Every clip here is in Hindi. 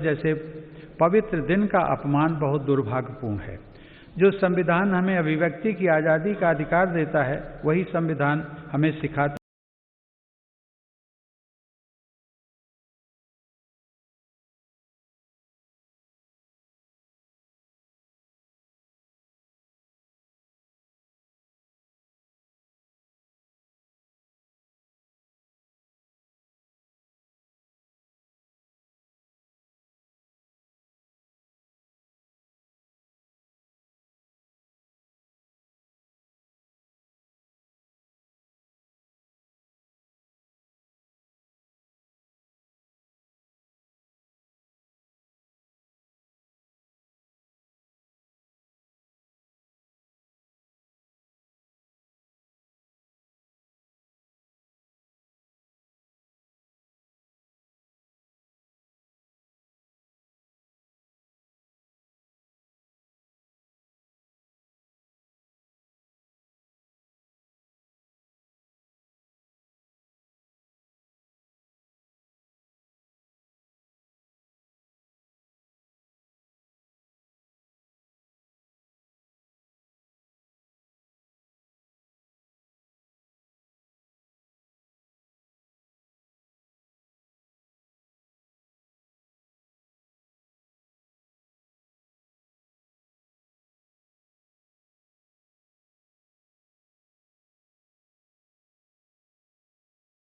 जैसे पवित्र दिन का अपमान बहुत दुर्भाग्यपूर्ण है। जो संविधान हमें अभिव्यक्ति की आज़ादी का अधिकार देता है, वही संविधान हमें सिखाता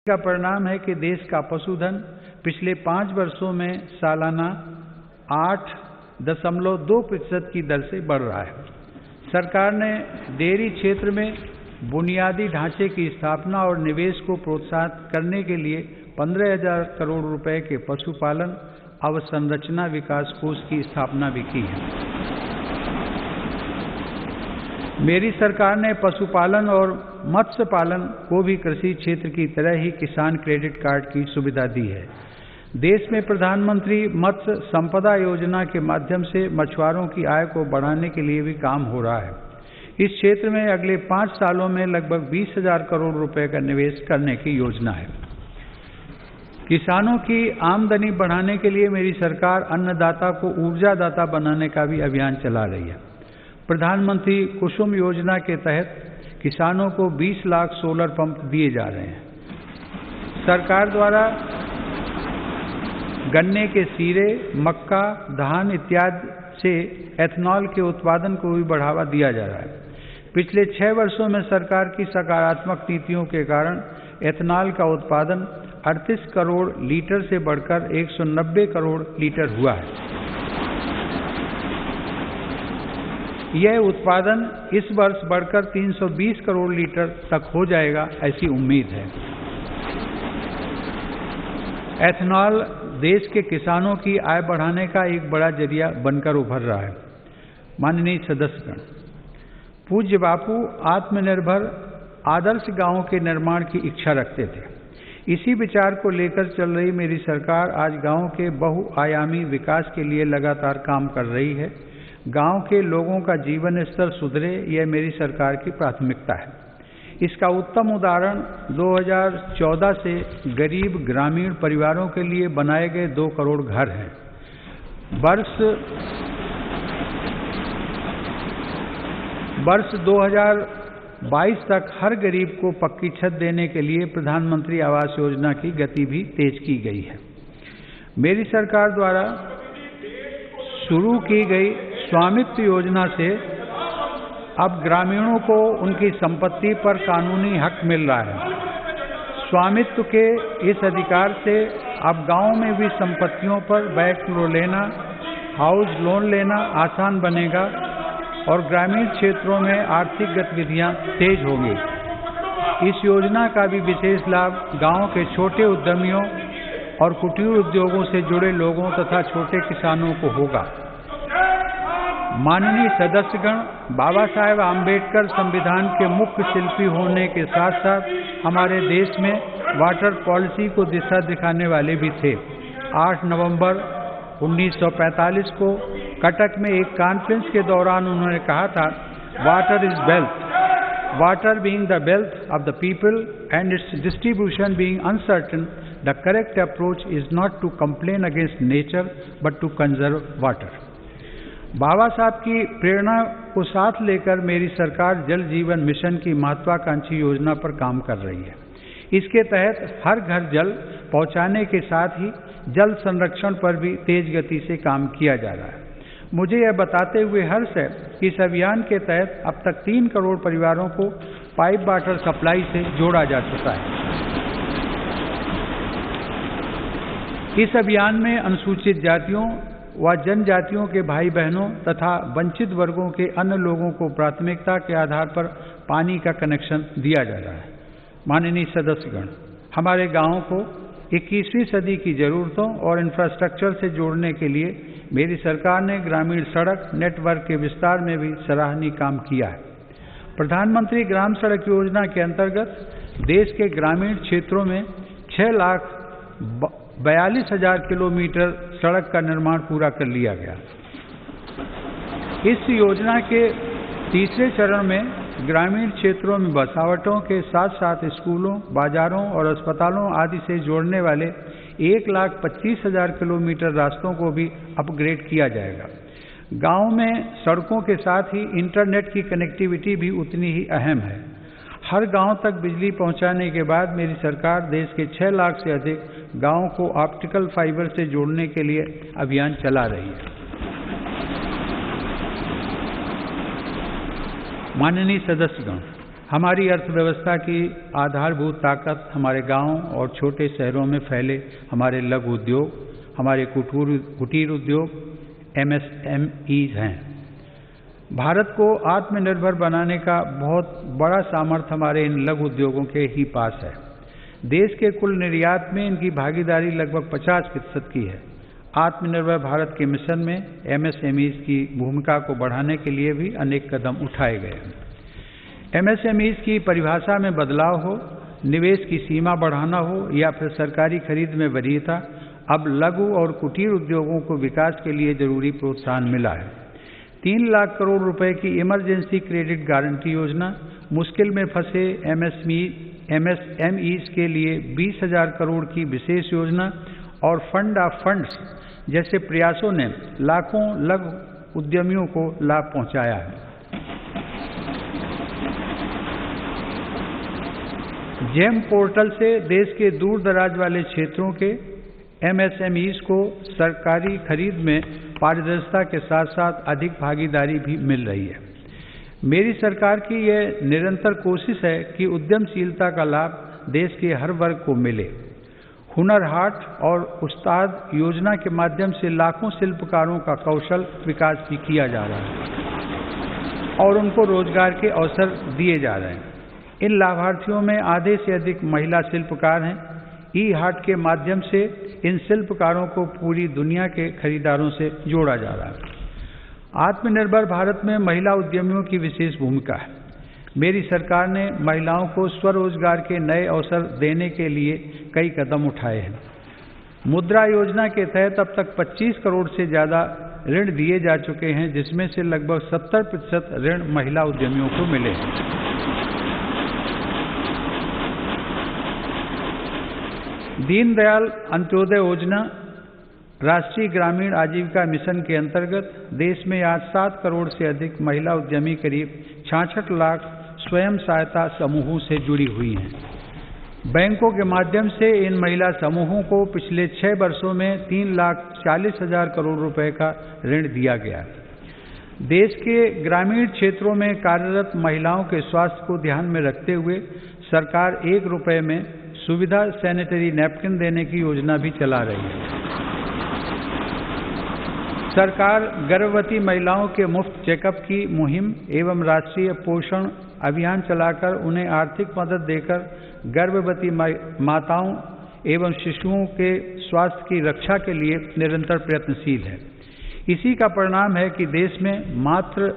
का परिणाम है कि देश का पशुधन पिछले 5 वर्षों में सालाना 8.2% की दर से बढ़ रहा है। सरकार ने डेयरी क्षेत्र में बुनियादी ढांचे की स्थापना और निवेश को प्रोत्साहित करने के लिए 15,000 करोड़ रुपए के पशुपालन अवसंरचना विकास कोष की स्थापना भी की है। मेरी सरकार ने पशुपालन और मत्स्य पालन को भी कृषि क्षेत्र की तरह ही किसान क्रेडिट कार्ड की सुविधा दी है। देश में प्रधानमंत्री मत्स्य संपदा योजना के माध्यम से मछुआरों की आय को बढ़ाने के लिए भी काम हो रहा है। इस क्षेत्र में अगले 5 सालों में लगभग 20,000 करोड़ रुपए का निवेश करने की योजना है। किसानों की आमदनी बढ़ाने के लिए मेरी सरकार अन्नदाता को ऊर्जादाता बनाने का भी अभियान चला रही है। प्रधानमंत्री कुसुम योजना के तहत किसानों को 20 लाख सोलर पंप दिए जा रहे हैं। सरकार द्वारा गन्ने के सीरे, मक्का, धान इत्यादि से एथनॉल के उत्पादन को भी बढ़ावा दिया जा रहा है। पिछले 6 वर्षों में सरकार की सकारात्मक नीतियों के कारण एथनॉल का उत्पादन 38 करोड़ लीटर से बढ़कर 190 करोड़ लीटर हुआ है। यह उत्पादन इस वर्ष बढ़कर 320 करोड़ लीटर तक हो जाएगा, ऐसी उम्मीद है। एथनॉल देश के किसानों की आय बढ़ाने का एक बड़ा जरिया बनकर उभर रहा है। माननीय सदस्यगण, पूज्य बापू आत्मनिर्भर आदर्श गांव के निर्माण की इच्छा रखते थे। इसी विचार को लेकर चल रही मेरी सरकार आज गांव के बहुआयामी विकास के लिए लगातार काम कर रही है। गांव के लोगों का जीवन स्तर सुधरे, यह मेरी सरकार की प्राथमिकता है। इसका उत्तम उदाहरण 2014 से गरीब ग्रामीण परिवारों के लिए बनाए गए 2 करोड़ घर हैं। वर्ष 2022 तक हर गरीब को पक्की छत देने के लिए प्रधानमंत्री आवास योजना की गति भी तेज की गई है। मेरी सरकार द्वारा शुरू की गई स्वामित्व योजना से अब ग्रामीणों को उनकी संपत्ति पर कानूनी हक मिल रहा है। स्वामित्व के इस अधिकार से अब गांव में भी संपत्तियों पर बैंक लोन लेना, हाउस लोन लेना आसान बनेगा और ग्रामीण क्षेत्रों में आर्थिक गतिविधियां तेज होंगी। इस योजना का भी विशेष लाभ गांव के छोटे उद्यमियों और कुटीर उद्योगों से जुड़े लोगों तथा छोटे किसानों को होगा। माननीय सदस्यगण, बाबा साहेब आम्बेडकर संविधान के मुख्य शिल्पी होने के साथ साथ हमारे देश में वाटर पॉलिसी को दिशा दिखाने वाले भी थे। 8 नवंबर 1945 को कटक में एक कॉन्फ्रेंस के दौरान उन्होंने कहा था, water is wealth, water being the wealth of the people and it's distribution being uncertain, the correct approach is not to complain against nature but to conserve water. बाबा साहब की प्रेरणा को साथ लेकर मेरी सरकार जल जीवन मिशन की महत्वाकांक्षी योजना पर काम कर रही है। इसके तहत हर घर जल पहुंचाने के साथ ही जल संरक्षण पर भी तेज गति से काम किया जा रहा है। मुझे यह बताते हुए हर्ष है कि इस अभियान के तहत अब तक 3 करोड़ परिवारों को पाइप वाटर सप्लाई से जोड़ा जा चुका है। इस अभियान में अनुसूचित जातियों व जनजातियों के भाई बहनों तथा वंचित वर्गों के अन्य लोगों को प्राथमिकता के आधार पर पानी का कनेक्शन दिया जा रहा है। माननीय सदस्यगण, हमारे गांवों को 21वीं सदी की जरूरतों और इंफ्रास्ट्रक्चर से जोड़ने के लिए मेरी सरकार ने ग्रामीण सड़क नेटवर्क के विस्तार में भी सराहनीय काम किया है। प्रधानमंत्री ग्राम सड़क योजना के अंतर्गत देश के ग्रामीण क्षेत्रों में 6,42,000 किलोमीटर सड़क का निर्माण पूरा कर लिया गया। इस योजना के तीसरे चरण में ग्रामीण क्षेत्रों में बसावटों के साथ साथ स्कूलों, बाजारों और अस्पतालों आदि से जोड़ने वाले 1,25,000 किलोमीटर रास्तों को भी अपग्रेड किया जाएगा। गांव में सड़कों के साथ ही इंटरनेट की कनेक्टिविटी भी उतनी ही अहम है। हर गांव तक बिजली पहुंचाने के बाद मेरी सरकार देश के 6 लाख से अधिक गांवों को ऑप्टिकल फाइबर से जोड़ने के लिए अभियान चला रही है। माननीय सदस्यगण, हमारी अर्थव्यवस्था की आधारभूत ताकत हमारे गांव और छोटे शहरों में फैले हमारे लघु उद्योग, हमारे कुटीर उद्योग MSMEs हैं। भारत को आत्मनिर्भर बनाने का बहुत बड़ा सामर्थ्य हमारे इन लघु उद्योगों के ही पास है। देश के कुल निर्यात में इनकी भागीदारी लगभग 50% की है। आत्मनिर्भर भारत के मिशन में MSMEs की भूमिका को बढ़ाने के लिए भी अनेक कदम उठाए गए हैं। MSMEs की परिभाषा में बदलाव हो, निवेश की सीमा बढ़ाना हो या फिर सरकारी खरीद में वरीयता, अब लघु और कुटीर उद्योगों को विकास के लिए जरूरी प्रोत्साहन मिला है। 3 लाख करोड़ रुपए की इमरजेंसी क्रेडिट गारंटी योजना, मुश्किल में फंसे MSMEs के लिए 20,000 करोड़ की विशेष योजना और फंड ऑफ फंड्स जैसे प्रयासों ने लाखों लघु उद्यमियों को लाभ पहुंचाया है। जेम पोर्टल से देश के दूर दराज वाले क्षेत्रों के MSMEs को सरकारी खरीद में पारदर्शिता के साथ साथ अधिक भागीदारी भी मिल रही है। मेरी सरकार की यह निरंतर कोशिश है कि उद्यमशीलता का लाभ देश के हर वर्ग को मिले। हुनर हाट और उस्ताद योजना के माध्यम से लाखों शिल्पकारों का कौशल विकास भी किया जा रहा है और उनको रोजगार के अवसर दिए जा रहे हैं। इन लाभार्थियों में आधे से अधिक महिला शिल्पकार हैं। ई-हाट के माध्यम से इन शिल्पकारों को पूरी दुनिया के खरीदारों से जोड़ा जा रहा है। आत्मनिर्भर भारत में महिला उद्यमियों की विशेष भूमिका है। मेरी सरकार ने महिलाओं को स्वरोजगार के नए अवसर देने के लिए कई कदम उठाए हैं। मुद्रा योजना के तहत अब तक 25 करोड़ से ज़्यादा ऋण दिए जा चुके हैं, जिसमें से लगभग 70% ऋण महिला उद्यमियों को मिले हैं। दीनदयाल अंत्योदय योजना राष्ट्रीय ग्रामीण आजीविका मिशन के अंतर्गत देश में आज 7 करोड़ से अधिक महिला उद्यमी करीब 66 लाख स्वयं सहायता समूहों से जुड़ी हुई हैं। बैंकों के माध्यम से इन महिला समूहों को पिछले 6 वर्षों में 3,40,000 करोड़ रुपए का ऋण दिया गया। देश के ग्रामीण क्षेत्रों में कार्यरत महिलाओं के स्वास्थ्य को ध्यान में रखते हुए सरकार 1 रुपए में सुविधा सैनिटरी नैपकिन देने की योजना भी चला रही है। सरकार गर्भवती महिलाओं के मुफ्त चेकअप की मुहिम एवं राष्ट्रीय पोषण अभियान चलाकर उन्हें आर्थिक मदद देकर गर्भवती माताओं एवं शिशुओं के स्वास्थ्य की रक्षा के लिए निरंतर प्रयत्नशील है। इसी का परिणाम है कि देश में मातृ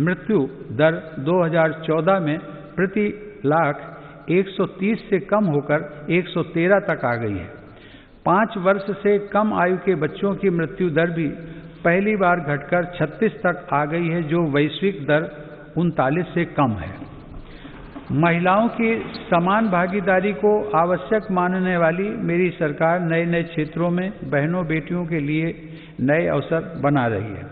मृत्यु दर 2014 में प्रति लाख 130 से कम होकर 113 तक आ गई है। 5 वर्ष से कम आयु के बच्चों की मृत्यु दर भी पहली बार घटकर 36 तक आ गई है, जो वैश्विक दर 39 से कम है। महिलाओं की समान भागीदारी को आवश्यक मानने वाली मेरी सरकार नए नए क्षेत्रों में बहनों बेटियों के लिए नए अवसर बना रही है।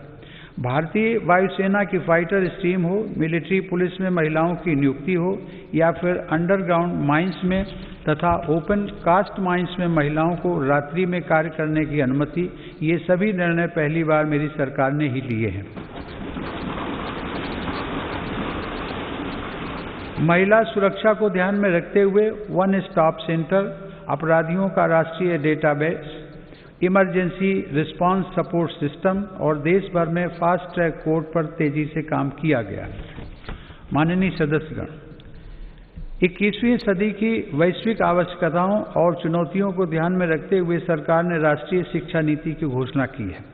भारतीय वायुसेना की फाइटर स्ट्रीम हो, मिलिट्री पुलिस में महिलाओं की नियुक्ति हो या फिर अंडरग्राउंड माइंस में तथा ओपन कास्ट माइंस में महिलाओं को रात्रि में कार्य करने की अनुमति, ये सभी निर्णय पहली बार मेरी सरकार ने ही लिए हैं। महिला सुरक्षा को ध्यान में रखते हुए वन स्टॉप सेंटर, अपराधियों का राष्ट्रीय database, emergency response support system और देश भर में फास्ट ट्रैक कोर्ट पर तेजी से काम किया गया। माननीय सदस्यगण, 21वीं सदी की वैश्विक आवश्यकताओं और चुनौतियों को ध्यान में रखते हुए सरकार ने राष्ट्रीय शिक्षा नीति की घोषणा की है।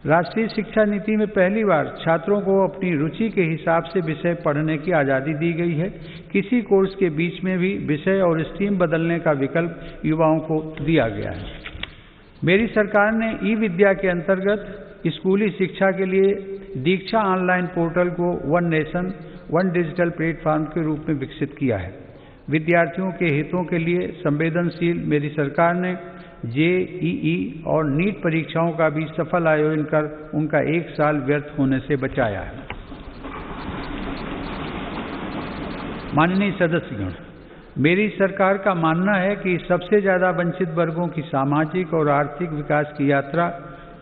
राष्ट्रीय शिक्षा नीति में पहली बार छात्रों को अपनी रुचि के हिसाब से विषय पढ़ने की आज़ादी दी गई है। किसी कोर्स के बीच में भी विषय और स्ट्रीम बदलने का विकल्प युवाओं को दिया गया है। मेरी सरकार ने ई विद्या के अंतर्गत स्कूली शिक्षा के लिए दीक्षा ऑनलाइन पोर्टल को one nation one digital platform के रूप में विकसित किया है। विद्यार्थियों के हितों के लिए संवेदनशील मेरी सरकार ने जेईई और नीट परीक्षाओं का भी सफल आयोजन कर उनका 1 साल व्यर्थ होने से बचाया है। माननीय सदस्यगण, मेरी सरकार का मानना है कि सबसे ज्यादा वंचित वर्गों की सामाजिक और आर्थिक विकास की यात्रा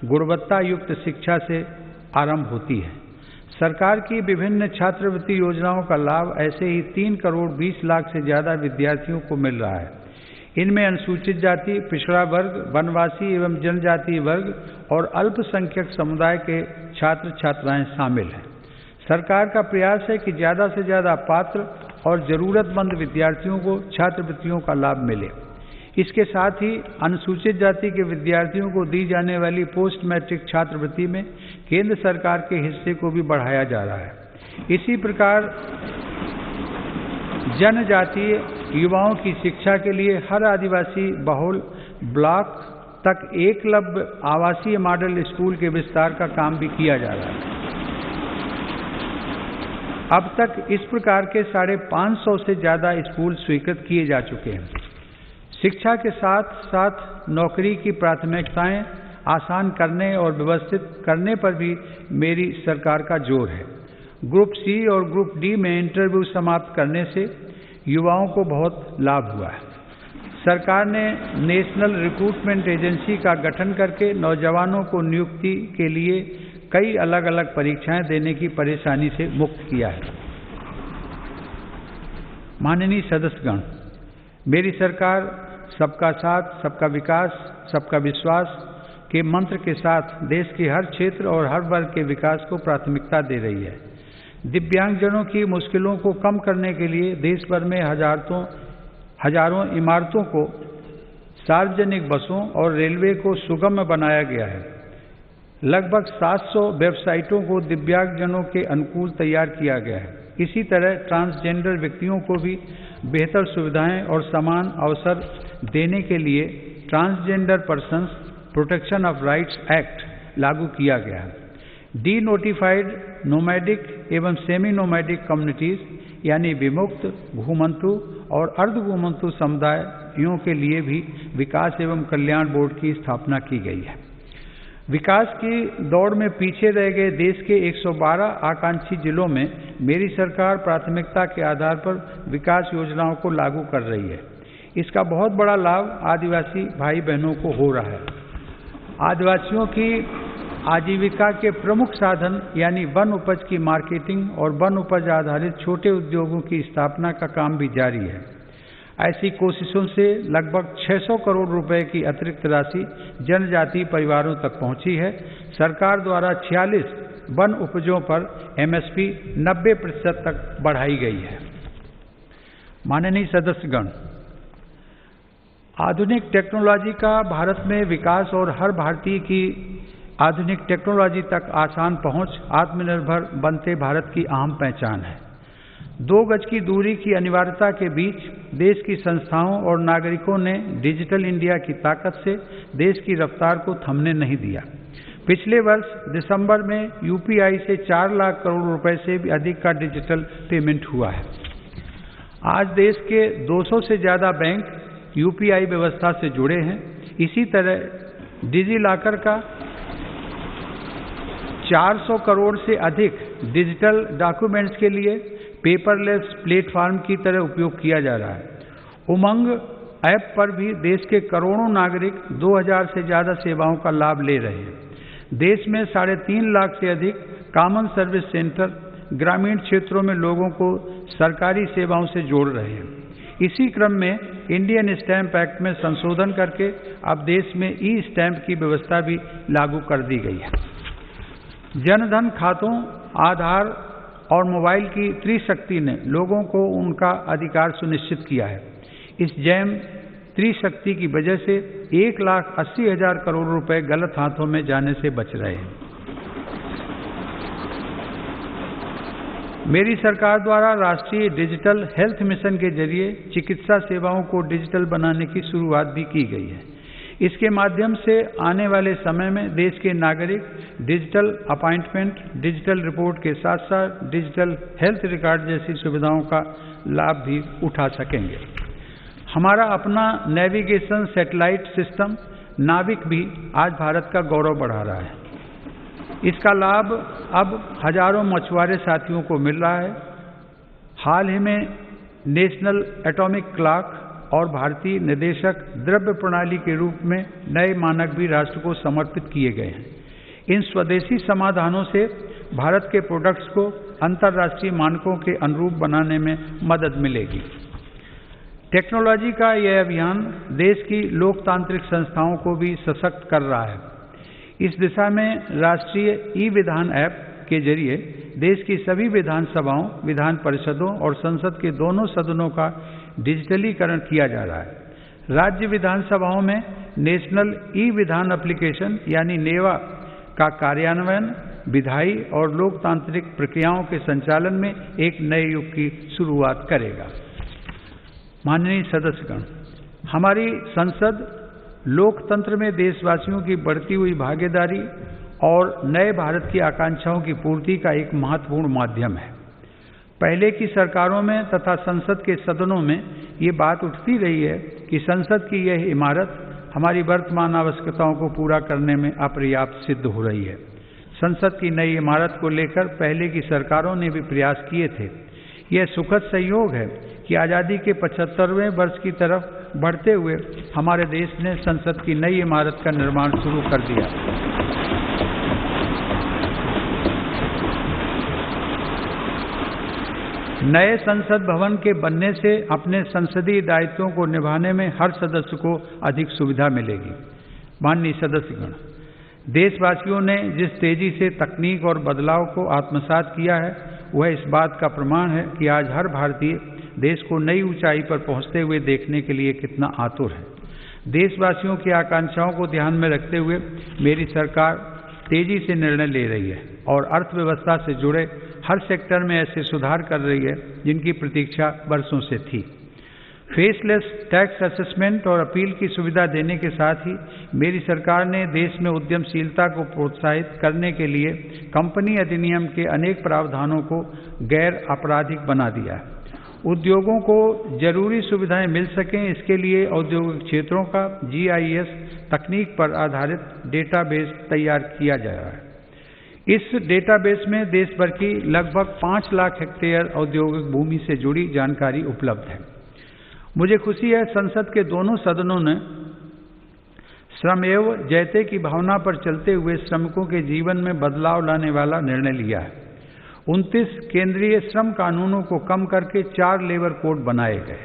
गुणवत्ता युक्त शिक्षा से आरंभ होती है। सरकार की विभिन्न छात्रवृत्ति योजनाओं का लाभ ऐसे ही 3 करोड़ 20 लाख से ज्यादा विद्यार्थियों को मिल रहा है। इनमें अनुसूचित जाति, पिछड़ा वर्ग, वनवासी एवं जनजातीय वर्ग और अल्पसंख्यक समुदाय के छात्र छात्राएं शामिल हैं। सरकार का प्रयास है कि ज्यादा से ज्यादा पात्र और जरूरतमंद विद्यार्थियों को छात्रवृत्तियों का लाभ मिले। इसके साथ ही अनुसूचित जाति के विद्यार्थियों को दी जाने वाली पोस्ट मैट्रिक छात्रवृत्ति में केंद्र सरकार के हिस्से को भी बढ़ाया जा रहा है। इसी प्रकार जनजातीय युवाओं की शिक्षा के लिए हर आदिवासी बहुल ब्लॉक तक एकलव्य आवासीय मॉडल स्कूल के विस्तार का काम भी किया जा रहा है। अब तक इस प्रकार के 550 से ज्यादा स्कूल स्वीकृत किए जा चुके हैं। शिक्षा के साथ साथ नौकरी की प्राथमिकताएं आसान करने और व्यवस्थित करने पर भी मेरी सरकार का जोर है। ग्रुप सी और ग्रुप डी में इंटरव्यू समाप्त करने से युवाओं को बहुत लाभ हुआ है। सरकार ने नेशनल रिक्रूटमेंट एजेंसी का गठन करके नौजवानों को नियुक्ति के लिए कई अलग अलग परीक्षाएं देने की परेशानी से मुक्त किया है। माननीय सदस्यगण, मेरी सरकार सबका साथ, सबका विकास, सबका विश्वास के मंत्र के साथ देश के हर क्षेत्र और हर वर्ग के विकास को प्राथमिकता दे रही है। दिव्यांगजनों की मुश्किलों को कम करने के लिए देश भर में हजारों इमारतों को, सार्वजनिक बसों और रेलवे को सुगम बनाया गया है। लगभग 700 वेबसाइटों को दिव्यांगजनों के अनुकूल तैयार किया गया है। इसी तरह ट्रांसजेंडर व्यक्तियों को भी बेहतर सुविधाएं और समान अवसर देने के लिए transgender persons protection of rights act लागू किया गया है। डी नोटिफाइड नोमैडिक एवं सेमी नोमैडिक कम्युनिटीज यानी विमुक्त, घुमंतु और अर्ध घुमंतु समुदायों के लिए भी विकास एवं कल्याण बोर्ड की स्थापना की गई है। विकास की दौड़ में पीछे रह गए देश के 112 आकांक्षी जिलों में मेरी सरकार प्राथमिकता के आधार पर विकास योजनाओं को लागू कर रही है। इसका बहुत बड़ा लाभ आदिवासी भाई बहनों को हो रहा है। आदिवासियों की आजीविका के प्रमुख साधन यानी वन उपज की मार्केटिंग और वन उपज आधारित छोटे उद्योगों की स्थापना का काम भी जारी है। ऐसी कोशिशों से लगभग 600 करोड़ रुपए की अतिरिक्त राशि जनजातीय परिवारों तक पहुंची है। सरकार द्वारा 46 वन उपजों पर एमएसपी 90% तक बढ़ाई गई है। माननीय सदस्यगण, आधुनिक टेक्नोलॉजी का भारत में विकास और हर भारतीय की आधुनिक टेक्नोलॉजी तक आसान पहुंच आत्मनिर्भर बनते भारत की अहम पहचान है। 2 गज की दूरी की अनिवार्यता के बीच देश की संस्थाओं और नागरिकों ने डिजिटल इंडिया की ताकत से देश की रफ्तार को थमने नहीं दिया। पिछले वर्ष दिसंबर में यूपीआई से 4 लाख करोड़ रुपए से भी अधिक का डिजिटल पेमेंट हुआ है। आज देश के 200 से ज़्यादा बैंक यूपीआई व्यवस्था से जुड़े हैं। इसी तरह डिजिलॉकर का 400 करोड़ से अधिक डिजिटल डॉक्यूमेंट्स के लिए पेपरलेस प्लेटफॉर्म की तरह उपयोग किया जा रहा है। उमंग ऐप पर भी देश के करोड़ों नागरिक 2000 से ज़्यादा सेवाओं का लाभ ले रहे हैं। देश में 3.5 लाख से अधिक कॉमन सर्विस सेंटर ग्रामीण क्षेत्रों में लोगों को सरकारी सेवाओं से जोड़ रहे हैं। इसी क्रम में इंडियन स्टैंप एक्ट में संशोधन करके अब देश में ई स्टैंप की व्यवस्था भी लागू कर दी गई है। जनधन खातों, आधार और मोबाइल की त्रिशक्ति ने लोगों को उनका अधिकार सुनिश्चित किया है। इस जैम त्रिशक्ति की वजह से 1,80,000 करोड़ रुपए गलत हाथों में जाने से बच रहे हैं। मेरी सरकार द्वारा राष्ट्रीय डिजिटल हेल्थ मिशन के जरिए चिकित्सा सेवाओं को डिजिटल बनाने की शुरुआत भी की गई है। इसके माध्यम से आने वाले समय में देश के नागरिक डिजिटल अपॉइंटमेंट, डिजिटल रिपोर्ट के साथ साथ डिजिटल हेल्थ रिकॉर्ड जैसी सुविधाओं का लाभ भी उठा सकेंगे। हमारा अपना नेविगेशन सैटेलाइट सिस्टम नाविक भी आज भारत का गौरव बढ़ा रहा है। इसका लाभ अब हजारों मछुआरे साथियों को मिल रहा है। हाल ही में नेशनल एटॉमिक क्लॉक और भारतीय निर्देशक द्रव्य प्रणाली के रूप में नए मानक भी राष्ट्र को समर्पित किए गए हैं। इन स्वदेशी समाधानों से भारत के प्रोडक्ट्स को अंतर्राष्ट्रीय मानकों के अनुरूप बनाने में मदद मिलेगी। टेक्नोलॉजी का यह अभियान देश की लोकतांत्रिक संस्थाओं को भी सशक्त कर रहा है। इस दिशा में राष्ट्रीय ई विधान ऐप के जरिए देश की सभी विधानसभाओं, विधान परिषदों और संसद के दोनों सदनों का डिजिटलीकरण किया जा रहा है। राज्य विधानसभाओं में नेशनल ई विधान एप्लीकेशन यानी नेवा का कार्यान्वयन विधायी और लोकतांत्रिक प्रक्रियाओं के संचालन में एक नए युग की शुरुआत करेगा। माननीय सदस्यगण, हमारी संसद लोकतंत्र में देशवासियों की बढ़ती हुई भागीदारी और नए भारत की आकांक्षाओं की पूर्ति का एक महत्वपूर्ण माध्यम है। पहले की सरकारों में तथा संसद के सदनों में ये बात उठती रही है कि संसद की यह इमारत हमारी वर्तमान आवश्यकताओं को पूरा करने में अपर्याप्त सिद्ध हो रही है। संसद की नई इमारत को लेकर पहले की सरकारों ने भी प्रयास किए थे। यह सुखद संयोग है कि आज़ादी के 75वें वर्ष की तरफ बढ़ते हुए हमारे देश ने संसद की नई इमारत का निर्माण शुरू कर दिया। नए संसद भवन के बनने से अपने संसदीय दायित्वों को निभाने में हर सदस्य को अधिक सुविधा मिलेगी। माननीय सदस्यगण, देशवासियों ने जिस तेजी से तकनीक और बदलाव को आत्मसात किया है वह इस बात का प्रमाण है कि आज हर भारतीय देश को नई ऊंचाई पर पहुंचते हुए देखने के लिए कितना आतुर है। देशवासियों की आकांक्षाओं को ध्यान में रखते हुए मेरी सरकार तेजी से निर्णय ले रही है और अर्थव्यवस्था से जुड़े हर सेक्टर में ऐसे सुधार कर रही है जिनकी प्रतीक्षा वर्षों से थी। फेसलेस टैक्स असेसमेंट और अपील की सुविधा देने के साथ ही मेरी सरकार ने देश में उद्यमशीलता को प्रोत्साहित करने के लिए कंपनी अधिनियम के अनेक प्रावधानों को गैर आपराधिक बना दिया है। उद्योगों को जरूरी सुविधाएं मिल सकें, इसके लिए औद्योगिक क्षेत्रों का GIS तकनीक पर आधारित डेटाबेस तैयार किया जा रहा है। इस डेटाबेस में देश भर की लगभग 5 लाख हेक्टेयर औद्योगिक भूमि से जुड़ी जानकारी उपलब्ध है। मुझे खुशी है संसद के दोनों सदनों ने श्रमेव जयते की भावना पर चलते हुए श्रमिकों के जीवन में बदलाव लाने वाला निर्णय लिया है। 29 केंद्रीय श्रम कानूनों को कम करके 4 लेबर कोड बनाए गए।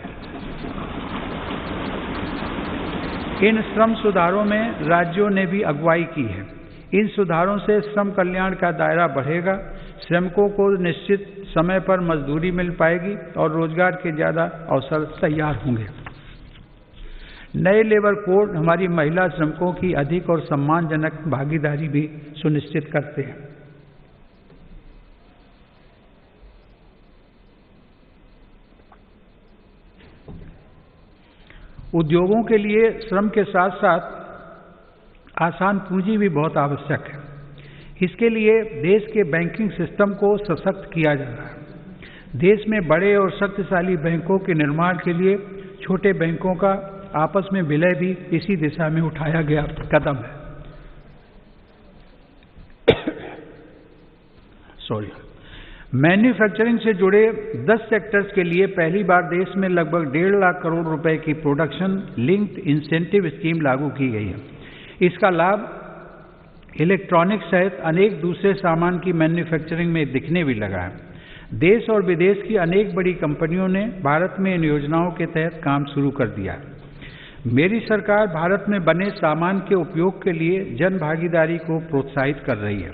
इन श्रम सुधारों में राज्यों ने भी अगुवाई की है। इन सुधारों से श्रम कल्याण का दायरा बढ़ेगा, श्रमिकों को निश्चित समय पर मजदूरी मिल पाएगी और रोजगार के ज़्यादा अवसर तैयार होंगे। नए लेबर कोड हमारी महिला श्रमिकों की अधिक और सम्मानजनक भागीदारी भी सुनिश्चित करते हैं। उद्योगों के लिए श्रम के साथ साथ आसान पूंजी भी बहुत आवश्यक है। इसके लिए देश के बैंकिंग सिस्टम को सशक्त किया जा रहा है। देश में बड़े और शक्तिशाली बैंकों के निर्माण के लिए छोटे बैंकों का आपस में विलय भी इसी दिशा में उठाया गया कदम है। मैन्युफैक्चरिंग से जुड़े 10 सेक्टर्स के लिए पहली बार देश में लगभग 1.5 लाख करोड़ रुपए की प्रोडक्शन लिंक्ड इंसेंटिव स्कीम लागू की गई है। इसका लाभ इलेक्ट्रॉनिक्स सहित अनेक दूसरे सामान की मैन्युफैक्चरिंग में दिखने भी लगा है। देश और विदेश की अनेक बड़ी कंपनियों ने भारत में इन योजनाओं के तहत काम शुरू कर दिया है। मेरी सरकार भारत में बने सामान के उपयोग के लिए जन भागीदारी को प्रोत्साहित कर रही है।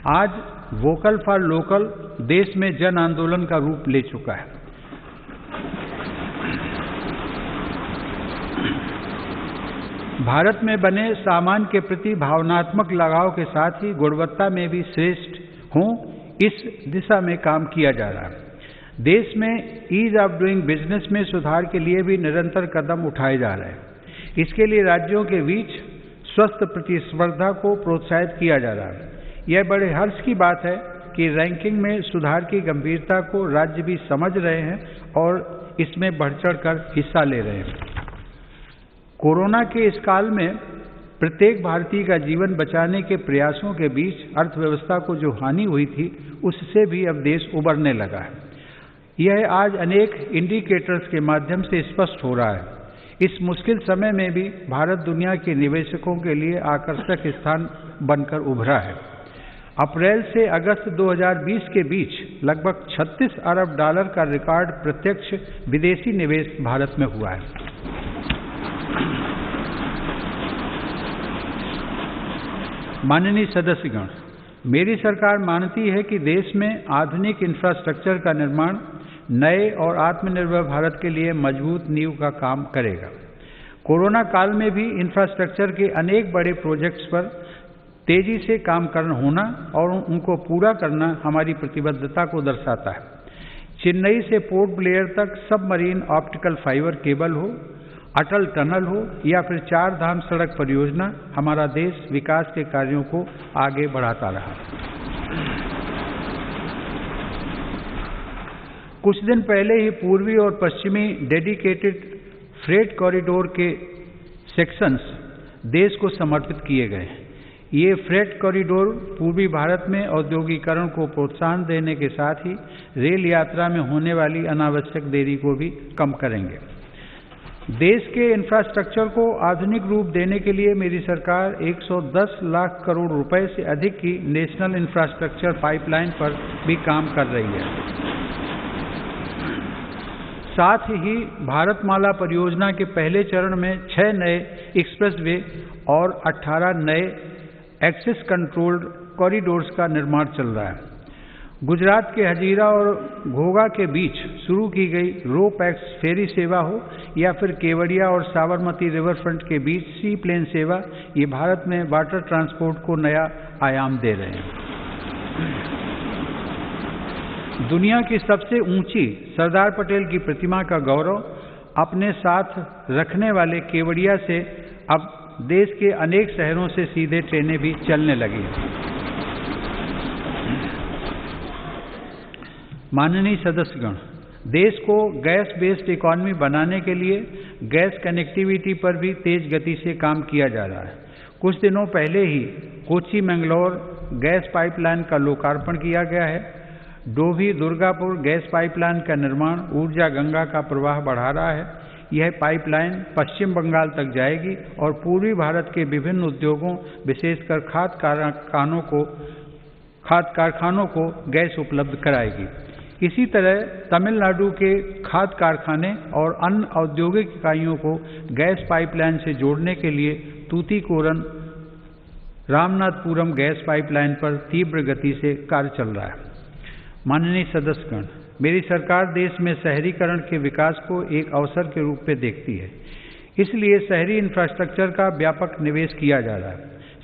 आज वोकल फॉर लोकल देश में जन आंदोलन का रूप ले चुका है। भारत में बने सामान के प्रति भावनात्मक लगाव के साथ ही गुणवत्ता में भी श्रेष्ठ हों, इस दिशा में काम किया जा रहा है। देश में ईज ऑफ डूइंग बिजनेस में सुधार के लिए भी निरंतर कदम उठाए जा रहे हैं। इसके लिए राज्यों के बीच स्वस्थ प्रतिस्पर्धा को प्रोत्साहित किया जा रहा है। यह बड़े हर्ष की बात है कि रैंकिंग में सुधार की गंभीरता को राज्य भी समझ रहे हैं और इसमें बढ़ चढ़कर हिस्सा ले रहे हैं। कोरोना के इस काल में प्रत्येक भारतीय का जीवन बचाने के प्रयासों के बीच अर्थव्यवस्था को जो हानि हुई थी, उससे भी अब देश उबरने लगा है। यह आज अनेक इंडिकेटर्स के माध्यम से स्पष्ट हो रहा है। इस मुश्किल समय में भी भारत दुनिया के निवेशकों के लिए आकर्षक स्थान बनकर उभरा है। अप्रैल से अगस्त 2020 के बीच लगभग 36 अरब डॉलर का रिकॉर्ड प्रत्यक्ष विदेशी निवेश भारत में हुआ है। माननीय सदस्यगण, मेरी सरकार मानती है कि देश में आधुनिक इंफ्रास्ट्रक्चर का निर्माण नए और आत्मनिर्भर भारत के लिए मजबूत नींव का काम करेगा। कोरोना काल में भी इंफ्रास्ट्रक्चर के अनेक बड़े प्रोजेक्ट्स पर तेजी से काम करना होना और उनको पूरा करना हमारी प्रतिबद्धता को दर्शाता है। चेन्नई से पोर्ट ब्लेयर तक सबमरीन ऑप्टिकल फाइबर केबल हो, अटल टनल हो या फिर 4 धाम सड़क परियोजना, हमारा देश विकास के कार्यों को आगे बढ़ाता रहा। कुछ दिन पहले ही पूर्वी और पश्चिमी डेडिकेटेड फ्रेट कॉरिडोर के सेक्शंस देश को समर्पित किए गए। ये फ्रेट कॉरिडोर पूर्वी भारत में औद्योगिकरण को प्रोत्साहन देने के साथ ही रेल यात्रा में होने वाली अनावश्यक देरी को भी कम करेंगे। देश के इंफ्रास्ट्रक्चर को आधुनिक रूप देने के लिए मेरी सरकार 110 लाख करोड़ रुपए से अधिक की नेशनल इंफ्रास्ट्रक्चर पाइपलाइन पर भी काम कर रही है। साथ ही भारतमाला परियोजना के पहले चरण में 6 नए एक्सप्रेसवे और 18 नए एक्सेस कंट्रोल्ड कॉरिडोर्स का निर्माण चल रहा है। गुजरात के हजीरा और घोघा के बीच शुरू की गई रो पैक्स फेरी सेवा हो या फिर केवड़िया और साबरमती रिवर फ्रंट के बीच सी प्लेन सेवा, ये भारत में वाटर ट्रांसपोर्ट को नया आयाम दे रहे हैं। दुनिया की सबसे ऊंची सरदार पटेल की प्रतिमा का गौरव अपने साथ रखने वाले केवड़िया से अब देश के अनेक शहरों से सीधे ट्रेनें भी चलने लगी हैं। माननीय सदस्यगण, देश को गैस बेस्ड इकॉनमी बनाने के लिए गैस कनेक्टिविटी पर भी तेज गति से काम किया जा रहा है। कुछ दिनों पहले ही कोच्चि मैंगलोर गैस पाइपलाइन का लोकार्पण किया गया है। डोभी दुर्गापुर गैस पाइपलाइन का निर्माण ऊर्जा गंगा का प्रवाह बढ़ा रहा है। यह पाइपलाइन पश्चिम बंगाल तक जाएगी और पूर्वी भारत के विभिन्न उद्योगों, विशेषकर खाद कारखानों को गैस उपलब्ध कराएगी। इसी तरह तमिलनाडु के खाद कारखाने और अन्य औद्योगिक इकाइयों को गैस पाइपलाइन से जोड़ने के लिए तूतीकोरन रामनाथपुरम गैस पाइपलाइन पर तीव्र गति से कार्य चल रहा है। माननीय सदस्यगण, मेरी सरकार देश में शहरीकरण के विकास को एक अवसर के रूप में देखती है। इसलिए शहरी इंफ्रास्ट्रक्चर का व्यापक निवेश किया जा रहा है।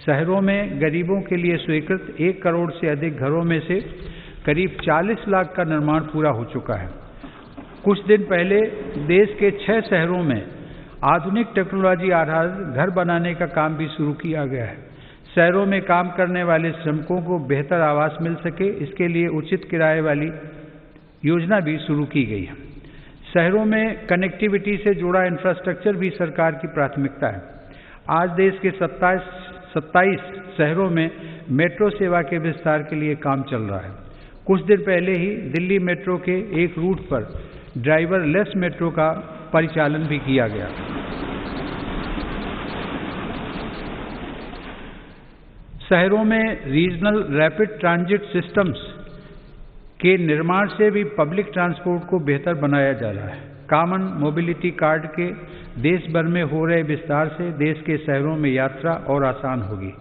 शहरों में गरीबों के लिए स्वीकृत 1 करोड़ से अधिक घरों में से करीब 40 लाख का निर्माण पूरा हो चुका है। कुछ दिन पहले देश के 6 शहरों में आधुनिक टेक्नोलॉजी आधारित घर बनाने का काम भी शुरू किया गया है। शहरों में काम करने वाले श्रमिकों को बेहतर आवास मिल सके, इसके लिए उचित किराए वाली योजना भी शुरू की गई है। शहरों में कनेक्टिविटी से जुड़ा इंफ्रास्ट्रक्चर भी सरकार की प्राथमिकता है। आज देश के 27 शहरों में मेट्रो सेवा के विस्तार के लिए काम चल रहा है। कुछ दिन पहले ही दिल्ली मेट्रो के एक रूट पर ड्राइवरलेस मेट्रो का परिचालन भी किया गया। शहरों में रीजनल रैपिड ट्रांजिट सिस्टम्स के निर्माण से भी पब्लिक ट्रांसपोर्ट को बेहतर बनाया जा रहा है। कॉमन मोबिलिटी कार्ड के देश भर में हो रहे विस्तार से देश के शहरों में यात्रा और आसान होगी।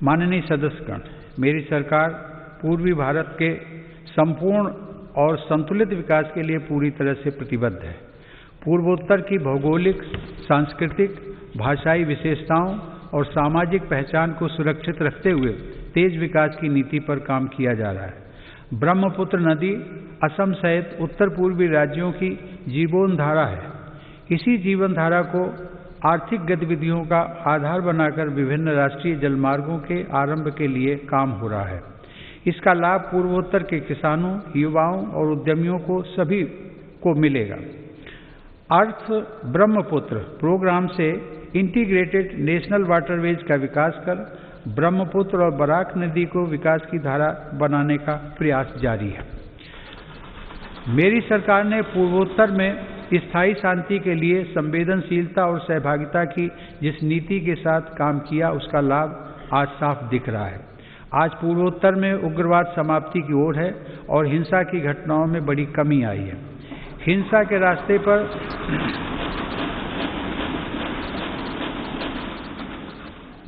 माननीय सदस्यगण, मेरी सरकार पूर्वी भारत के संपूर्ण और संतुलित विकास के लिए पूरी तरह से प्रतिबद्ध है। पूर्वोत्तर की भौगोलिक, सांस्कृतिक, भाषाई विशेषताओं और सामाजिक पहचान को सुरक्षित रखते हुए तेज विकास की नीति पर काम किया जा रहा है। ब्रह्मपुत्र नदी असम सहित उत्तर पूर्वी राज्यों की जीवन धारा है। इसी जीवन धारा को आर्थिक गतिविधियों का आधार बनाकर विभिन्न राष्ट्रीय जलमार्गों के आरंभ के लिए काम हो रहा है। इसका लाभ पूर्वोत्तर के किसानों, युवाओं और उद्यमियों को सभी को मिलेगा। अर्थ ब्रह्मपुत्र प्रोग्राम से इंटीग्रेटेड नेशनल वाटरवेज का विकास कर ब्रह्मपुत्र और बराक नदी को विकास की धारा बनाने का प्रयास जारी है। मेरी सरकार ने पूर्वोत्तर में स्थायी शांति के लिए संवेदनशीलता और सहभागिता की जिस नीति के साथ काम किया, उसका लाभ आज साफ दिख रहा है। आज पूर्वोत्तर में उग्रवाद समाप्ति की ओर है और हिंसा की घटनाओं में बड़ी कमी आई है। हिंसा के रास्ते पर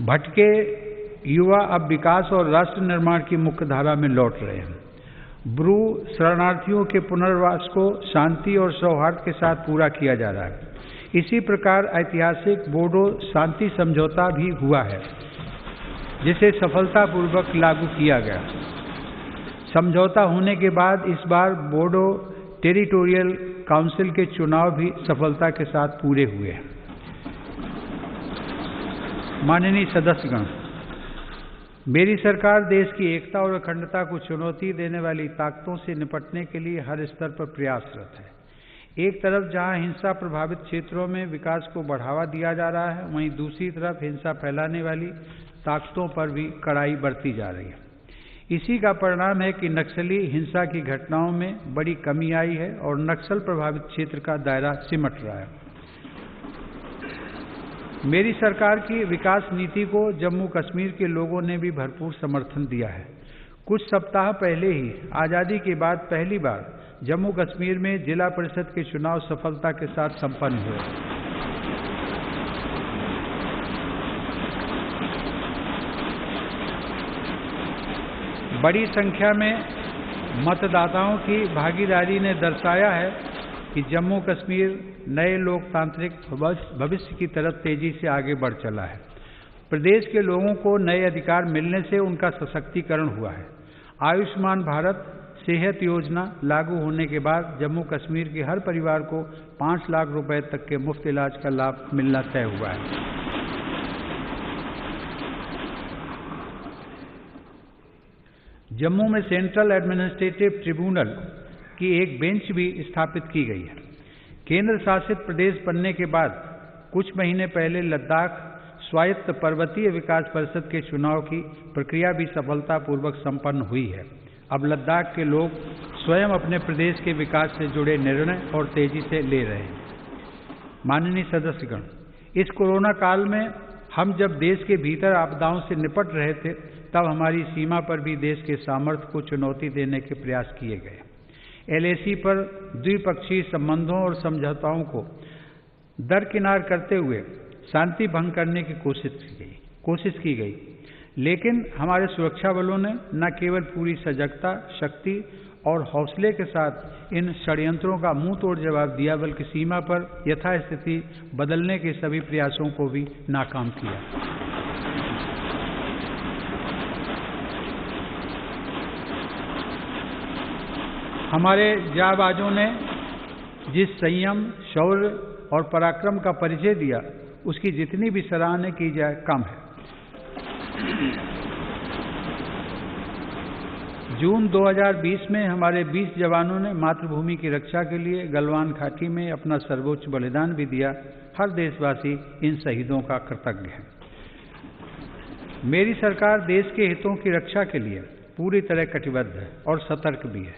भटके युवा अब विकास और राष्ट्र निर्माण की मुख्य धारा में लौट रहे हैं। ब्रू शरणार्थियों के पुनर्वास को शांति और सौहार्द के साथ पूरा किया जा रहा है। इसी प्रकार ऐतिहासिक बोडो शांति समझौता भी हुआ है, जिसे सफलतापूर्वक लागू किया गया। समझौता होने के बाद इस बार बोडो टेरिटोरियल काउंसिल के चुनाव भी सफलता के साथ पूरे हुए हैं। माननीय सदस्यगण, मेरी सरकार देश की एकता और अखंडता को चुनौती देने वाली ताकतों से निपटने के लिए हर स्तर पर प्रयासरत है। एक तरफ जहां हिंसा प्रभावित क्षेत्रों में विकास को बढ़ावा दिया जा रहा है, वहीं दूसरी तरफ हिंसा फैलाने वाली ताकतों पर भी कड़ाई बरती जा रही है। इसी का परिणाम है कि नक्सली हिंसा की घटनाओं में बड़ी कमी आई है और नक्सल प्रभावित क्षेत्र का दायरा सिमट रहा है। मेरी सरकार की विकास नीति को जम्मू कश्मीर के लोगों ने भी भरपूर समर्थन दिया है। कुछ सप्ताह पहले ही आज़ादी के बाद पहली बार जम्मू कश्मीर में जिला परिषद के चुनाव सफलता के साथ संपन्न हुए। बड़ी संख्या में मतदाताओं की भागीदारी ने दर्शाया है कि जम्मू कश्मीर नए लोकतांत्रिक भविष्य की तरफ तेजी से आगे बढ़ चला है। प्रदेश के लोगों को नए अधिकार मिलने से उनका सशक्तिकरण हुआ है। आयुष्मान भारत सेहत योजना लागू होने के बाद जम्मू कश्मीर के हर परिवार को 5 लाख रुपए तक के मुफ्त इलाज का लाभ मिलना तय हुआ है। जम्मू में सेंट्रल एडमिनिस्ट्रेटिव ट्रिब्यूनल की एक बेंच भी स्थापित की गई है। केंद्र शासित प्रदेश बनने के बाद कुछ महीने पहले लद्दाख स्वायत्त पर्वतीय विकास परिषद के चुनाव की प्रक्रिया भी सफलतापूर्वक संपन्न हुई है। अब लद्दाख के लोग स्वयं अपने प्रदेश के विकास से जुड़े निर्णय और तेजी से ले रहे हैं। माननीय सदस्यगण, इस कोरोना काल में हम जब देश के भीतर आपदाओं से निपट रहे थे, तब हमारी सीमा पर भी देश के सामर्थ्य को चुनौती देने के प्रयास किए गए। LAC पर द्विपक्षीय संबंधों और समझौताओं को दरकिनार करते हुए शांति भंग करने की कोशिश की गई, लेकिन हमारे सुरक्षा बलों ने न केवल पूरी सजगता, शक्ति और हौसले के साथ इन षड्यंत्रों का मुंह तोड़ जवाब दिया, बल्कि सीमा पर यथास्थिति बदलने के सभी प्रयासों को भी नाकाम किया। हमारे जाबाजों ने जिस संयम, शौर्य और पराक्रम का परिचय दिया, उसकी जितनी भी सराहना की जाए कम है। जून 2020 में हमारे 20 जवानों ने मातृभूमि की रक्षा के लिए गलवान घाटी में अपना सर्वोच्च बलिदान भी दिया। हर देशवासी इन शहीदों का कृतज्ञ है। मेरी सरकार देश के हितों की रक्षा के लिए पूरी तरह कटिबद्ध है और सतर्क भी है।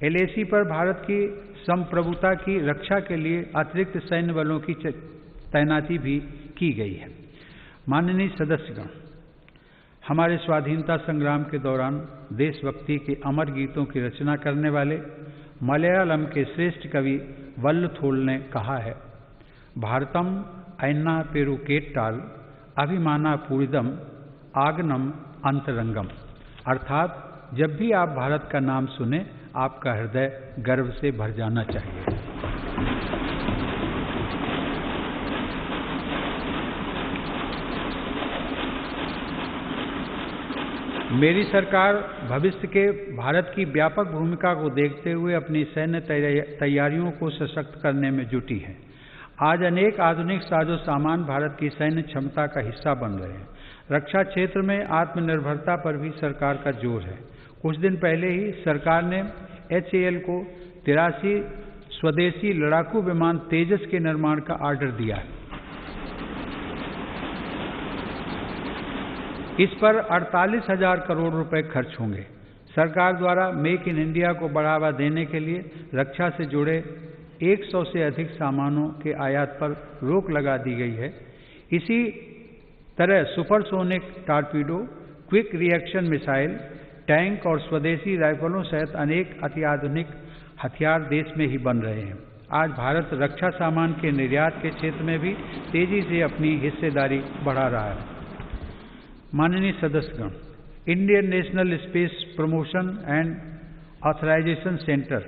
LAC पर भारत की संप्रभुता की रक्षा के लिए अतिरिक्त सैन्य बलों की तैनाती भी की गई है। माननीय सदस्यगण, हमारे स्वाधीनता संग्राम के दौरान देशभक्ति के अमर गीतों की रचना करने वाले मलयालम के श्रेष्ठ कवि वल्लथोल ने कहा है, भारतम ऐन्ना पेरुकेट्टाल अभिमाना पूरिदम आगनम अंतरंगम। अर्थात जब भी आप भारत का नाम सुने, आपका हृदय गर्व से भर जाना चाहिए। मेरी सरकार भविष्य के भारत की व्यापक भूमिका को देखते हुए अपनी सैन्य तैयारियों को सशक्त करने में जुटी है। आज अनेक आधुनिक साजो सामान भारत की सैन्य क्षमता का हिस्सा बन रहे हैं। रक्षा क्षेत्र में आत्मनिर्भरता पर भी सरकार का जोर है। कुछ दिन पहले ही सरकार ने HAL को 83 स्वदेशी लड़ाकू विमान तेजस के निर्माण का ऑर्डर दिया है। इस पर 48,000 करोड़ रुपए खर्च होंगे। सरकार द्वारा मेक इन इंडिया को बढ़ावा देने के लिए रक्षा से जुड़े 100 से अधिक सामानों के आयात पर रोक लगा दी गई है। इसी तरह supersonic torpedo, quick reaction missile, tank और स्वदेशी राइफलों सहित अनेक अत्याधुनिक हथियार देश में ही बन रहे हैं। आज भारत रक्षा सामान के निर्यात के क्षेत्र में भी तेजी से अपनी हिस्सेदारी बढ़ा रहा है। माननीय सदस्यगण, Indian National Space Promotion and Authorisation Centre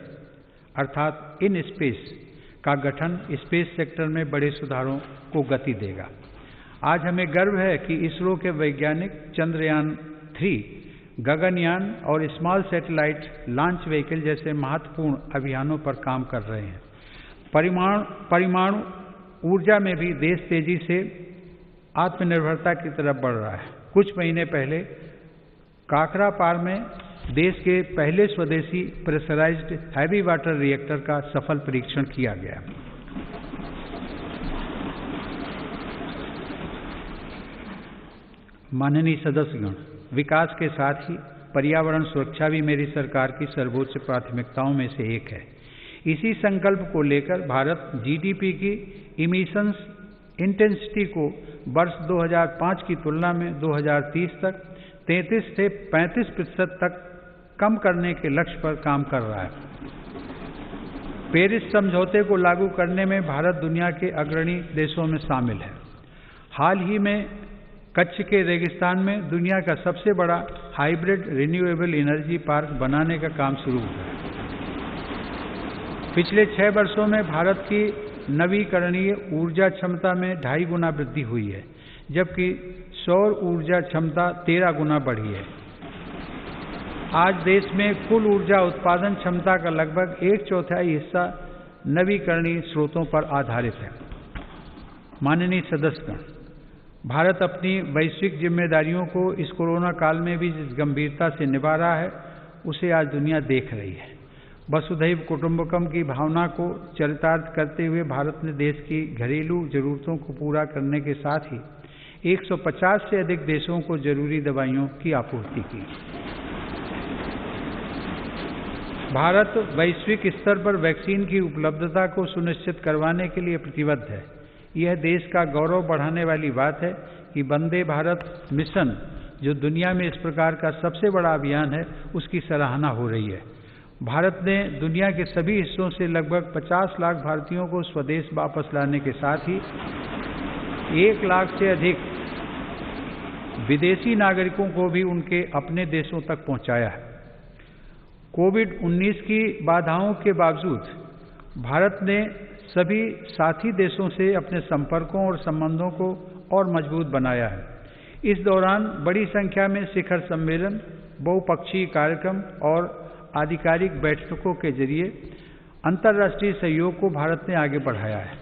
अर्थात इन स्पेस का गठन स्पेस सेक्टर में बड़े सुधारों को गति देगा। आज हमें गर्व है कि इसरो के वैज्ञानिक चंद्रयान 3, गगनयान और स्मॉल सैटेलाइट लॉन्च व्हीकल जैसे महत्वपूर्ण अभियानों पर काम कर रहे हैं। परमाणु ऊर्जा में भी देश तेजी से आत्मनिर्भरता की तरफ बढ़ रहा है। कुछ महीने पहले काकरापार में देश के पहले स्वदेशी प्रेशराइज्ड हैवी वाटर रिएक्टर का सफल परीक्षण किया गया। माननीय सदस्यगण, विकास के साथ ही पर्यावरण सुरक्षा भी मेरी सरकार की सर्वोच्च प्राथमिकताओं में से एक है। इसी संकल्प को लेकर भारत GDP की इमिशंस इंटेंसिटी को वर्ष 2005 की तुलना में 2030 तक 33 से 35% तक कम करने के लक्ष्य पर काम कर रहा है। पेरिस समझौते को लागू करने में भारत दुनिया के अग्रणी देशों में शामिल है। हाल ही में कच्छ के रेगिस्तान में दुनिया का सबसे बड़ा हाइब्रिड रिन्यूएबल एनर्जी पार्क बनाने का काम शुरू हुआ है। पिछले 6 वर्षों में भारत की नवीकरणीय ऊर्जा क्षमता में 2.5 गुना वृद्धि हुई है, जबकि सौर ऊर्जा क्षमता 13 गुना बढ़ी है। आज देश में कुल ऊर्जा उत्पादन क्षमता का लगभग 1/4 हिस्सा नवीकरणीय स्रोतों पर आधारित है। माननीय सदस्यगण, भारत अपनी वैश्विक जिम्मेदारियों को इस कोरोना काल में भी जिस गंभीरता से निभा रहा है, उसे आज दुनिया देख रही है। वसुधैव कुटुंबकम की भावना को चरितार्थ करते हुए भारत ने देश की घरेलू जरूरतों को पूरा करने के साथ ही 150 से अधिक देशों को जरूरी दवाइयों की आपूर्ति की। भारत वैश्विक स्तर पर वैक्सीन की उपलब्धता को सुनिश्चित करवाने के लिए प्रतिबद्ध है। यह देश का गौरव बढ़ाने वाली बात है कि वंदे भारत मिशन, जो दुनिया में इस प्रकार का सबसे बड़ा अभियान है, उसकी सराहना हो रही है। भारत ने दुनिया के सभी हिस्सों से लगभग 50 लाख भारतीयों को स्वदेश वापस लाने के साथ ही 1 लाख से अधिक विदेशी नागरिकों को भी उनके अपने देशों तक पहुंचाया है। कोविड-19 की बाधाओं के बावजूद भारत ने सभी साथी देशों से अपने संपर्कों और संबंधों को और मजबूत बनाया है। इस दौरान बड़ी संख्या में शिखर सम्मेलन, बहुपक्षीय कार्यक्रम और आधिकारिक बैठकों के जरिए अंतर्राष्ट्रीय सहयोग को भारत ने आगे बढ़ाया है।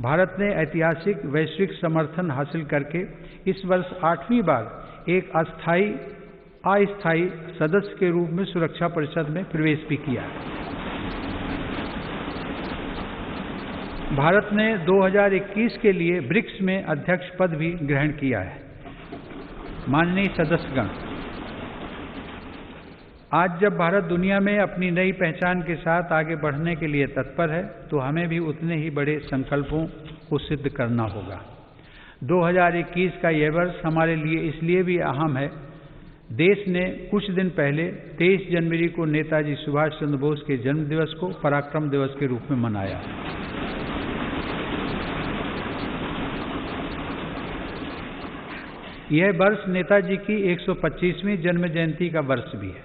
भारत ने ऐतिहासिक वैश्विक समर्थन हासिल करके इस वर्ष 8वीं बार एक अस्थायी अस्थायी सदस्य के रूप में सुरक्षा परिषद में प्रवेश भी किया है। भारत ने 2021 के लिए ब्रिक्स में अध्यक्ष पद भी ग्रहण किया है। माननीय सदस्यगण, आज जब भारत दुनिया में अपनी नई पहचान के साथ आगे बढ़ने के लिए तत्पर है, तो हमें भी उतने ही बड़े संकल्पों को सिद्ध करना होगा। 2021 का यह वर्ष हमारे लिए इसलिए भी अहम है, देश ने कुछ दिन पहले 23 जनवरी को नेताजी सुभाष चंद्र बोस के जन्मदिवस को पराक्रम दिवस के रूप में मनाया। यह वर्ष नेताजी की 125वीं जन्म जयंती का वर्ष भी है।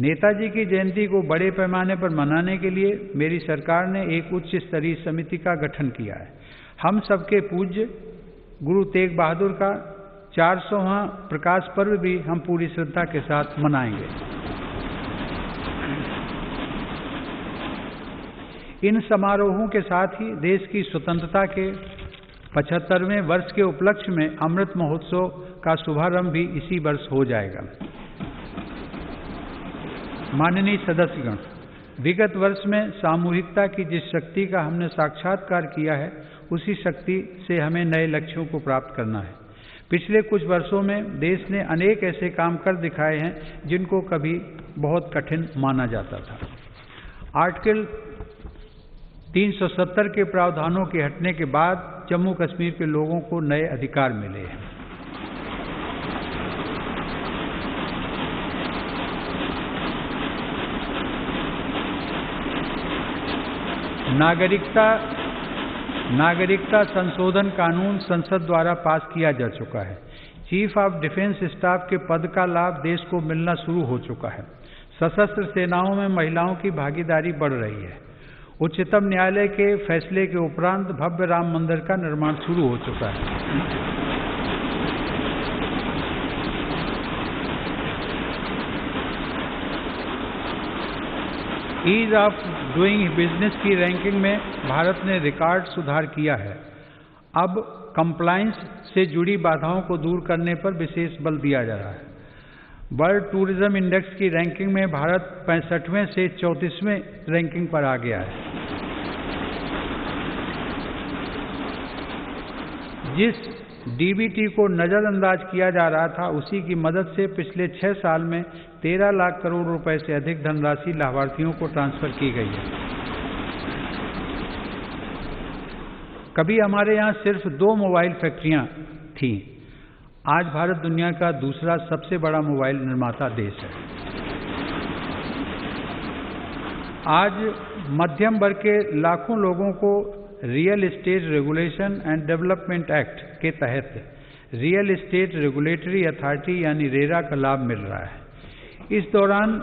नेताजी की जयंती को बड़े पैमाने पर मनाने के लिए मेरी सरकार ने एक उच्च स्तरीय समिति का गठन किया है। हम सबके पूज्य गुरु तेग बहादुर का 400वां प्रकाश पर्व भी हम पूरी श्रद्धा के साथ मनाएंगे। इन समारोहों के साथ ही देश की स्वतंत्रता के 75वें वर्ष के उपलक्ष्य में अमृत महोत्सव का शुभारंभ भी इसी वर्ष हो जाएगा। माननीय सदस्यगण, विगत वर्ष में सामूहिकता की जिस शक्ति का हमने साक्षात्कार किया है, उसी शक्ति से हमें नए लक्ष्यों को प्राप्त करना है। पिछले कुछ वर्षों में देश ने अनेक ऐसे काम कर दिखाए हैं जिनको कभी बहुत कठिन माना जाता था। आर्टिकल 370 के प्रावधानों के हटने के बाद जम्मू कश्मीर के लोगों को नए अधिकार मिले हैं। नागरिकता संशोधन कानून संसद द्वारा पास किया जा चुका है। चीफ ऑफ डिफेंस स्टाफ के पद का लाभ देश को मिलना शुरू हो चुका है। सशस्त्र सेनाओं में महिलाओं की भागीदारी बढ़ रही है। उच्चतम न्यायालय के फैसले के उपरांत भव्य राम मंदिर का निर्माण शुरू हो चुका है। ईज ऑफ डूइंग बिजनेस की रैंकिंग में भारत ने रिकॉर्ड सुधार किया है। अब कंप्लायंस से जुड़ी बाधाओं को दूर करने पर विशेष बल दिया जा रहा है। वर्ल्ड टूरिज्म इंडेक्स की रैंकिंग में भारत 65वें से 34वें रैंकिंग पर आ गया है। जिस डीबीटी को नजरअंदाज किया जा रहा था, उसी की मदद से पिछले 6 साल में 13 लाख करोड़ रुपए से अधिक धनराशि लाभार्थियों को ट्रांसफर की गई है। कभी हमारे यहाँ सिर्फ 2 मोबाइल फैक्ट्रियां थीं। आज भारत दुनिया का दूसरा सबसे बड़ा मोबाइल निर्माता देश है। आज मध्यम वर्ग के लाखों लोगों को real estate regulation and development act के तहत रियल एस्टेट रेगुलेटरी अथॉरिटी यानी रेरा का लाभ मिल रहा है। इस दौरान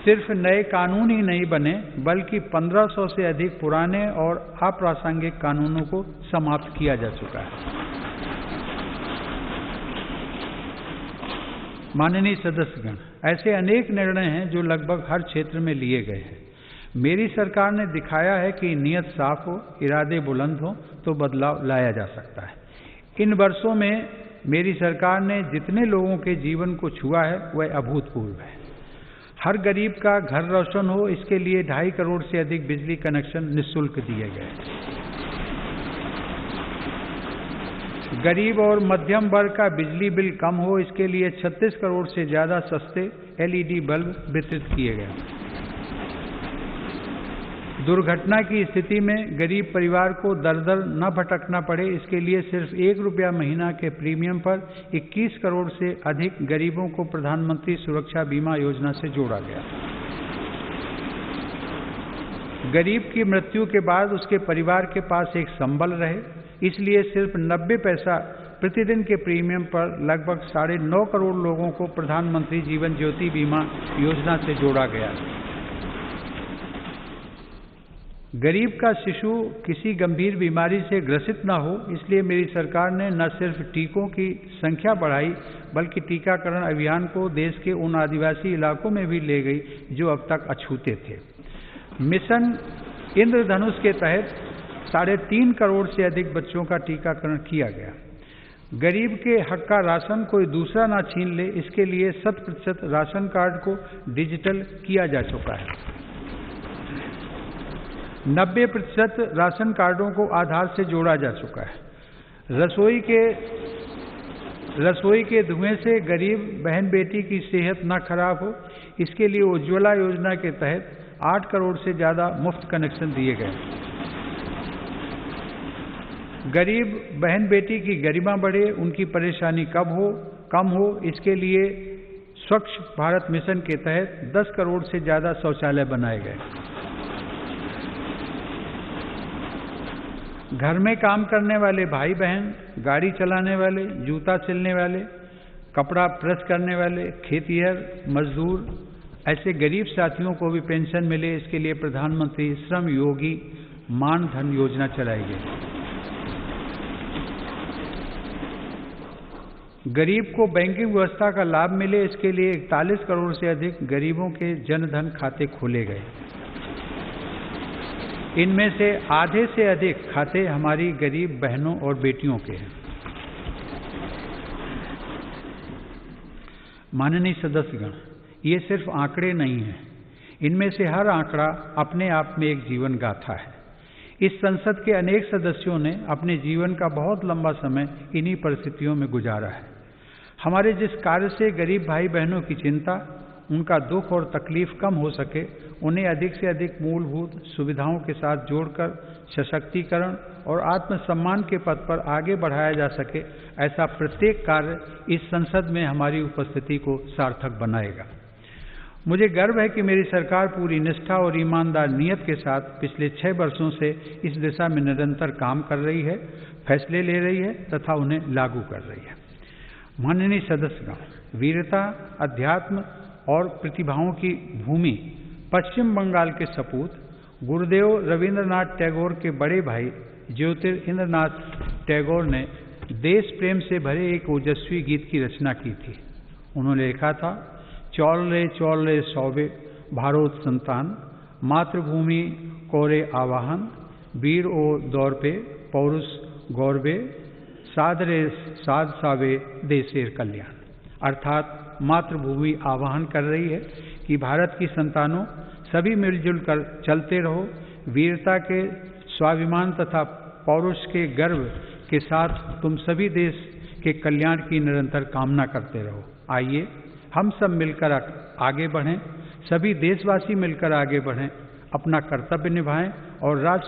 सिर्फ नए कानून ही नहीं बने, बल्कि 1500 से अधिक पुराने और अप्रासंगिक कानूनों को समाप्त किया जा चुका है। माननीय सदस्यगण, ऐसे अनेक निर्णय हैं जो लगभग हर क्षेत्र में लिए गए हैं। मेरी सरकार ने दिखाया है कि नीयत साफ हो, इरादे बुलंद हो तो बदलाव लाया जा सकता है। इन वर्षों में मेरी सरकार ने जितने लोगों के जीवन को छुआ है, वह अभूतपूर्व है। हर गरीब का घर रोशन हो, इसके लिए 2.5 करोड़ से अधिक बिजली कनेक्शन निःशुल्क दिए गए। गरीब और मध्यम वर्ग का बिजली बिल कम हो, इसके लिए 36 करोड़ से ज्यादा सस्ते एलईडी बल्ब वितरित किए गए। दुर्घटना की स्थिति में गरीब परिवार को दर दर न भटकना पड़े, इसके लिए सिर्फ 1 रुपया महीना के प्रीमियम पर 21 करोड़ से अधिक गरीबों को प्रधानमंत्री सुरक्षा बीमा योजना से जोड़ा गया। गरीब की मृत्यु के बाद उसके परिवार के पास एक संबल रहे, इसलिए सिर्फ 90 पैसा प्रतिदिन के प्रीमियम पर लगभग 9.5 करोड़ लोगों को प्रधानमंत्री जीवन ज्योति बीमा योजना से जोड़ा गया। गरीब का शिशु किसी गंभीर बीमारी से ग्रसित न हो, इसलिए मेरी सरकार ने न सिर्फ टीकों की संख्या बढ़ाई, बल्कि टीकाकरण अभियान को देश के उन आदिवासी इलाकों में भी ले गई जो अब तक अछूते थे। मिशन इंद्रधनुष के तहत 3.5 करोड़ से अधिक बच्चों का टीकाकरण किया गया। गरीब के हक का राशन कोई दूसरा ना छीन ले, इसके लिए 100% राशन कार्ड को डिजिटल किया जा चुका है। 90% राशन कार्डों को आधार से जोड़ा जा चुका है। रसोई के धुएं से गरीब बहन बेटी की सेहत न खराब हो, इसके लिए उज्ज्वला योजना के तहत 8 करोड़ से ज़्यादा मुफ्त कनेक्शन दिए गए। गरीब बहन बेटी की गरिमा बढ़े, उनकी परेशानी कम हो, इसके लिए स्वच्छ भारत मिशन के तहत 10 करोड़ से ज़्यादा शौचालय बनाए गए। घर में काम करने वाले भाई बहन, गाड़ी चलाने वाले, जूता सिलने वाले, कपड़ा प्रेस करने वाले, खेतिहर मजदूर, ऐसे गरीब साथियों को भी पेंशन मिले, इसके लिए प्रधानमंत्री श्रम योगी मान धन योजना चलाई गई। गरीब को बैंकिंग व्यवस्था का लाभ मिले, इसके लिए 41 करोड़ से अधिक गरीबों के जनधन खाते खोले गए। इनमें से आधे से अधिक खाते हमारी गरीब बहनों और बेटियों के हैं। माननीय सदस्यगण, ये सिर्फ आंकड़े नहीं हैं, इनमें से हर आंकड़ा अपने आप में एक जीवन गाथा है। इस संसद के अनेक सदस्यों ने अपने जीवन का बहुत लंबा समय इन्हीं परिस्थितियों में गुजारा है। हमारे जिस कार्य से गरीब भाई बहनों की चिंता, उनका दुख और तकलीफ कम हो सके, उन्हें अधिक से अधिक मूलभूत सुविधाओं के साथ जोड़कर सशक्तिकरण और आत्मसम्मान के पथ पर आगे बढ़ाया जा सके, ऐसा प्रत्येक कार्य इस संसद में हमारी उपस्थिति को सार्थक बनाएगा। मुझे गर्व है कि मेरी सरकार पूरी निष्ठा और ईमानदार नियत के साथ पिछले 6 वर्षों से इस दिशा में निरंतर काम कर रही है, फैसले ले रही है तथा उन्हें लागू कर रही है। माननीय सदस्यगण, वीरता, अध्यात्म और प्रतिभाओं की भूमि पश्चिम बंगाल के सपूत गुरुदेव रविंद्रनाथ टैगोर के बड़े भाई ज्योतिरिंद्रनाथ टैगोर ने देश प्रेम से भरे एक ओजस्वी गीत की रचना की थी। उन्होंने लिखा था, चौल रे सौबे भारोत संतान, मातृभूमि कोरे आवाहन, वीर ओ दौर पे पौरुष गौरवे, साध सावे देशेर कल्याण। अर्थात मातृभूमि आह्वान कर रही है कि भारत की संतानों, सभी मिलजुल कर चलते रहो, वीरता के स्वाभिमान तथा पौरुष के गर्व के साथ तुम सभी देश के कल्याण की निरंतर कामना करते रहो। आइए हम सब मिलकर आगे बढ़ें, सभी देशवासी मिलकर आगे बढ़ें, अपना कर्तव्य निभाएं और राष्ट्र